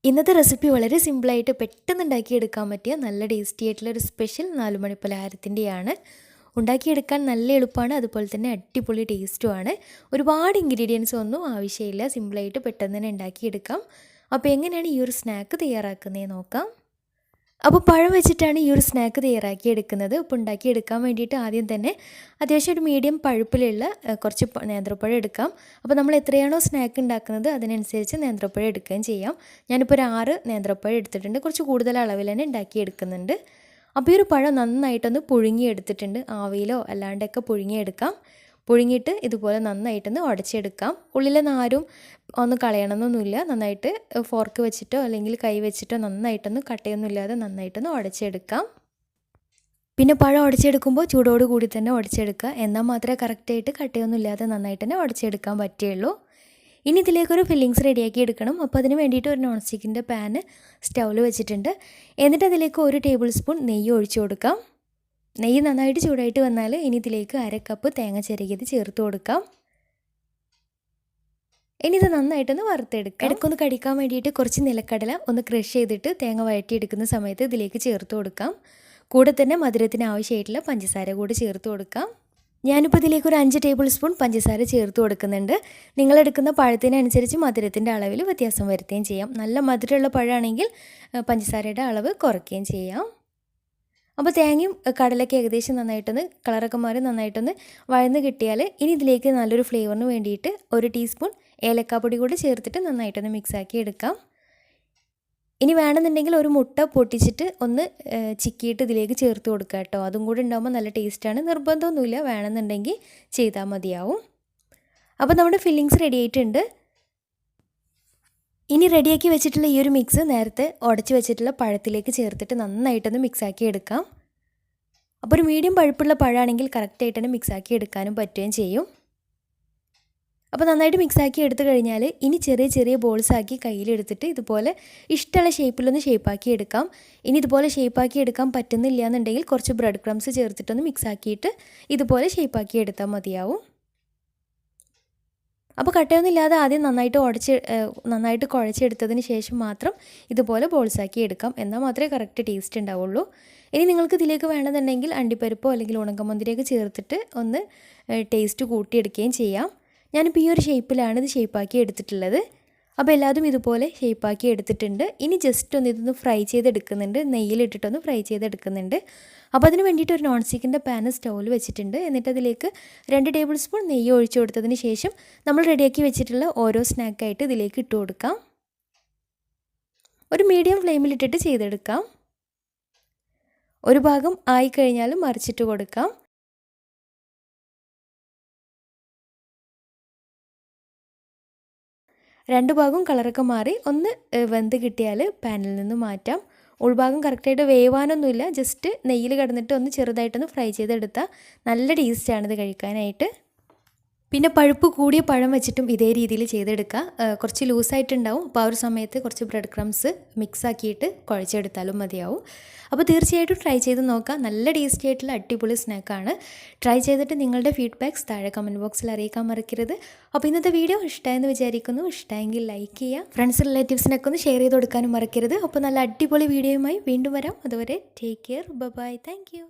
ഇന്നത്തെ റെസിപ്പി വളരെ സിമ്പിളായിട്ട് പെട്ടെന്ന് ഉണ്ടാക്കിയെടുക്കാൻ പറ്റിയ നല്ല ടേസ്റ്റി ആയിട്ടുള്ള ഒരു സ്പെഷ്യൽ നാലുമണി പലഹാരത്തിൻ്റെയാണ്. ഉണ്ടാക്കിയെടുക്കാൻ നല്ല എളുപ്പമാണ്, അതുപോലെ തന്നെ അടിപൊളി ടേസ്റ്റുമാണ്. ഒരുപാട് ഇൻഗ്രീഡിയൻസ് ഒന്നും ആവശ്യമില്ല, സിമ്പിളായിട്ട് പെട്ടെന്ന് തന്നെ ഉണ്ടാക്കിയെടുക്കാം. അപ്പോൾ എങ്ങനെയാണ് ഈ ഒരു സ്നാക്ക് തയ്യാറാക്കുന്നത് നോക്കാം. അപ്പോൾ പഴം വെച്ചിട്ടാണ് ഈ ഒരു സ്നാക്ക് തയ്യാറാക്കിയെടുക്കുന്നത്. അപ്പോൾ ഉണ്ടാക്കിയെടുക്കാൻ വേണ്ടിയിട്ട് ആദ്യം തന്നെ അത്യാവശ്യം ഒരു മീഡിയം പഴുപ്പിലുള്ള കുറച്ച് നേന്ത്രപ്പഴം എടുക്കാം. അപ്പോൾ നമ്മൾ എത്രയാണോ സ്നാക്ക് ഉണ്ടാക്കുന്നത് അതിനനുസരിച്ച് നേന്ത്രപ്പഴം എടുക്കുകയും ചെയ്യാം. ഞാനിപ്പോൾ ഒരു 6 നേന്ത്രപ്പഴം എടുത്തിട്ടുണ്ട്, കുറച്ച് കൂടുതൽ അളവിൽ തന്നെ ഉണ്ടാക്കിയെടുക്കുന്നുണ്ട്. അപ്പോൾ ഈ ഒരു പഴം നന്നായിട്ടൊന്ന് പുഴുങ്ങിയെടുത്തിട്ടുണ്ട്. ആവിയിലോ അല്ലാണ്ടൊക്കെ പുഴുങ്ങിയെടുക്കാം. പുഴുങ്ങിയിട്ട് ഇതുപോലെ നന്നായിട്ടൊന്ന് ഉടച്ചെടുക്കാം. ഉള്ളിലെ നാരും ഒന്ന് കളയണമെന്നൊന്നുമില്ല. നന്നായിട്ട് ഫോർക്ക് വെച്ചിട്ടോ അല്ലെങ്കിൽ കൈ വെച്ചിട്ടോ നന്നായിട്ടൊന്ന് കട്ടയൊന്നും ഇല്ലാതെ നന്നായിട്ടൊന്ന് ഉടച്ചെടുക്കാം. പിന്നെ പഴം ഉടച്ചെടുക്കുമ്പോൾ ചൂടോട് കൂടി തന്നെ ഉടച്ചെടുക്കുക, എന്നാൽ മാത്രമേ കറക്റ്റായിട്ട് കട്ടയൊന്നും ഇല്ലാതെ നന്നായിട്ട് തന്നെ ഉടച്ചെടുക്കാൻ പറ്റുള്ളൂ. ഇനി ഇതിലേക്കൊരു ഫില്ലിങ്സ് റെഡിയാക്കി എടുക്കണം. അപ്പോൾ അതിന് വേണ്ടിയിട്ട് ഒരു നോൺ സ്റ്റിക്കിൻ്റെ പാന് സ്റ്റൗവിൽ വെച്ചിട്ടുണ്ട്. എന്നിട്ട് അതിലേക്ക് 1 ടേബിൾ സ്പൂൺ നെയ്യ് ഒഴിച്ചു കൊടുക്കാം. നെയ്യ് നന്നായിട്ട് ചൂടായിട്ട് വന്നാൽ ഇനി ഇതിലേക്ക് 1/2 കപ്പ് തേങ്ങ ചിരകിയത് ചേർത്ത് കൊടുക്കാം. ഇനി ഇത് നന്നായിട്ടൊന്ന് വറുത്തെടുക്കാം. ഇടയ്ക്കൊന്ന് കടിക്കാൻ വേണ്ടിയിട്ട് കുറച്ച് നിലക്കടല ഒന്ന് ക്രഷ് ചെയ്തിട്ട് തേങ്ങ വഴറ്റിയെടുക്കുന്ന സമയത്ത് ഇതിലേക്ക് ചേർത്ത് കൊടുക്കാം. കൂടെ തന്നെ മധുരത്തിന് ആവശ്യമായിട്ടുള്ള പഞ്ചസാര കൂടി ചേർത്ത് കൊടുക്കാം. ഞാനിപ്പോൾ ഇതിലേക്ക് ഒരു 5 ടേബിൾ സ്പൂൺ പഞ്ചസാര ചേർത്ത് കൊടുക്കുന്നുണ്ട്. നിങ്ങളെടുക്കുന്ന പഴത്തിനനുസരിച്ച് മധുരത്തിൻ്റെ അളവിൽ വ്യത്യാസം വരുത്തുകയും ചെയ്യാം. നല്ല മധുരമുള്ള പഴമാണെങ്കിൽ പഞ്ചസാരയുടെ അളവ് കുറയ്ക്കുകയും ചെയ്യാം. അപ്പോൾ തേങ്ങയും കടലൊക്കെ ഏകദേശം നന്നായിട്ടൊന്ന് കളറൊക്കെ മാറി നന്നായിട്ടൊന്ന് വഴന്ന് കിട്ടിയാൽ ഇനി ഇതിലേക്ക് നല്ലൊരു ഫ്ലേവറിന് വേണ്ടിയിട്ട് 1 ടീസ്പൂൺ ഏലക്കാപ്പൊടി കൂടി ചേർത്തിട്ട് നന്നായിട്ടൊന്ന് മിക്സാക്കി എടുക്കാം. ഇനി വേണമെന്നുണ്ടെങ്കിൽ ഒരു മുട്ട പൊട്ടിച്ചിട്ട് ഒന്ന് ചിക്കിയിട്ട് ഇതിലേക്ക് ചേർത്ത് കൊടുക്കുക കേട്ടോ. അതും കൂടി ഉണ്ടാകുമ്പോൾ നല്ല ടേസ്റ്റാണ്. നിർബന്ധമൊന്നുമില്ല, വേണമെന്നുണ്ടെങ്കിൽ ചെയ്താൽ മതിയാവും. അപ്പോൾ നമ്മുടെ ഫില്ലിങ്സ് റെഡി ആയിട്ടുണ്ട്. ഇനി റെഡിയാക്കി വെച്ചിട്ടുള്ള ഈ ഒരു മിക്സ് നേരത്തെ ഉടച്ച് വെച്ചിട്ടുള്ള പഴത്തിലേക്ക് ചേർത്തിട്ട് നന്നായിട്ടൊന്ന് മിക്സാക്കി എടുക്കാം. അപ്പോൾ ഒരു മീഡിയം പഴുപ്പുള്ള പഴമാണെങ്കിൽ കറക്റ്റായിട്ട് തന്നെ മിക്സാക്കി എടുക്കാനും പറ്റുകയും ചെയ്യും. അപ്പോൾ നന്നായിട്ട് മിക്സാക്കി എടുത്തു കഴിഞ്ഞാൽ ഇനി ചെറിയ ചെറിയ ബോൾസാക്കി കയ്യിലെടുത്തിട്ട് ഇതുപോലെ ഇഷ്ടമുള്ള ഷേപ്പിലൊന്ന് ഷേപ്പാക്കി എടുക്കാം. ഇനി ഇതുപോലെ ഷേപ്പാക്കി എടുക്കാൻ പറ്റുന്നില്ല എന്നുണ്ടെങ്കിൽ കുറച്ച് ബ്രെഡ് ക്രംസ് ചേർത്തിട്ടൊന്ന് മിക്സാക്കിയിട്ട് ഇതുപോലെ ഷേപ്പാക്കി എടുത്താൽ മതിയാവും. അപ്പോൾ കട്ടയൊന്നുമില്ലാതെ ആദ്യം നന്നായിട്ട് കുഴച്ചെടുത്തതിന് ശേഷം മാത്രം ഇതുപോലെ ബോൾസാക്കി എടുക്കാം, എന്നാൽ മാത്രമേ കറക്റ്റ് ടേസ്റ്റ് ഉണ്ടാവുള്ളൂ. ഇനി നിങ്ങൾക്ക് ഇതിലേക്ക് വേണമെന്നുണ്ടെങ്കിൽ അണ്ടിപ്പരിപ്പോ അല്ലെങ്കിൽ ഉണക്കമുന്തിരിയൊക്കെ ചേർത്തിട്ട് ഒന്ന് ടേസ്റ്റ് കൂട്ടിയെടുക്കുകയും ചെയ്യാം. ഞാനിപ്പോൾ ഈ ഒരു ഷേപ്പിലാണ് ഇത് ഷേപ്പാക്കി എടുത്തിട്ടുള്ളത്. അപ്പോൾ എല്ലാതും ഇതുപോലെ ഷേപ്പാക്കി എടുത്തിട്ടുണ്ട്. ഇനി ജസ്റ്റ് ഒന്ന് ഇതൊന്ന് ഫ്രൈ ചെയ്തെടുക്കുന്നുണ്ട്, നെയ്യിലിട്ടിട്ടൊന്ന് ഫ്രൈ ചെയ്തെടുക്കുന്നുണ്ട്. അപ്പോൾ അതിന് വേണ്ടിയിട്ട് ഒരു നോൺ സ്റ്റിക്കിൻ്റെ പാന് സ്റ്റൗവിൽ വെച്ചിട്ടുണ്ട്. എന്നിട്ട് അതിലേക്ക് 2 ടേബിൾ സ്പൂൺ നെയ്യ് ഒഴിച്ചു കൊടുത്തതിന് ശേഷം നമ്മൾ റെഡിയാക്കി വെച്ചിട്ടുള്ള ഓരോ സ്നാക്കായിട്ട് ഇതിലേക്ക് ഇട്ട് കൊടുക്കാം. ഒരു മീഡിയം ഫ്ലെയിമിലിട്ടിട്ട് ചെയ്തെടുക്കാം. ഒരു ഭാഗം ആയിക്കഴിഞ്ഞാൽ മറിച്ചിട്ട് കൊടുക്കാം. രണ്ട് ഭാഗവും കളറൊക്കെ മാറി ഒന്ന് വെന്ത് കിട്ടിയാൽ പാനിൽ നിന്ന് മാറ്റാം. ഉൾഭാഗം കറക്റ്റായിട്ട് വേവാനൊന്നുമില്ല, ജസ്റ്റ് നെയ്യിൽ കിടന്നിട്ട് ഒന്ന് ചെറുതായിട്ടൊന്ന് ഫ്രൈ ചെയ്തെടുത്താൽ നല്ല ടേസ്റ്റാണിത് കഴിക്കാനായിട്ട്. പിന്നെ പഴുപ്പ് കൂടിയ പഴം വെച്ചിട്ടും ഇതേ രീതിയിൽ ചെയ്തെടുക്കുക. കുറച്ച് ലൂസായിട്ടുണ്ടാവും, അപ്പോൾ ആ ഒരു സമയത്ത് കുറച്ച് ബ്രെഡ് ക്രംസ് മിക്സാക്കിയിട്ട് കുഴച്ചെടുത്താലും മതിയാവും. അപ്പോൾ തീർച്ചയായിട്ടും ട്രൈ ചെയ്ത് നോക്കാം. നല്ല ടേസ്റ്റി ആയിട്ടുള്ള അടിപൊളി സ്നാക്കാണ്. ട്രൈ ചെയ്തിട്ട് നിങ്ങളുടെ ഫീഡ്ബാക്ക്സ് താഴെ കമൻറ്റ് ബോക്സിൽ അറിയിക്കാൻ മറക്കരുത്. അപ്പോൾ ഇന്നത്തെ വീഡിയോ ഇഷ്ടമായെന്ന് വിചാരിക്കുന്നു. ഇഷ്ടമായെങ്കിൽ ലൈക്ക് ചെയ്യുക, ഫ്രണ്ട്സ് റിലേറ്റീവ്സിനൊക്കെ ഒന്ന് ഷെയർ ചെയ്ത് കൊടുക്കാനും മറക്കരുത്. അപ്പോൾ നല്ല അടിപൊളി വീഡിയോയുമായി വീണ്ടും വരാം. അതുവരെ take care, bye, thank U.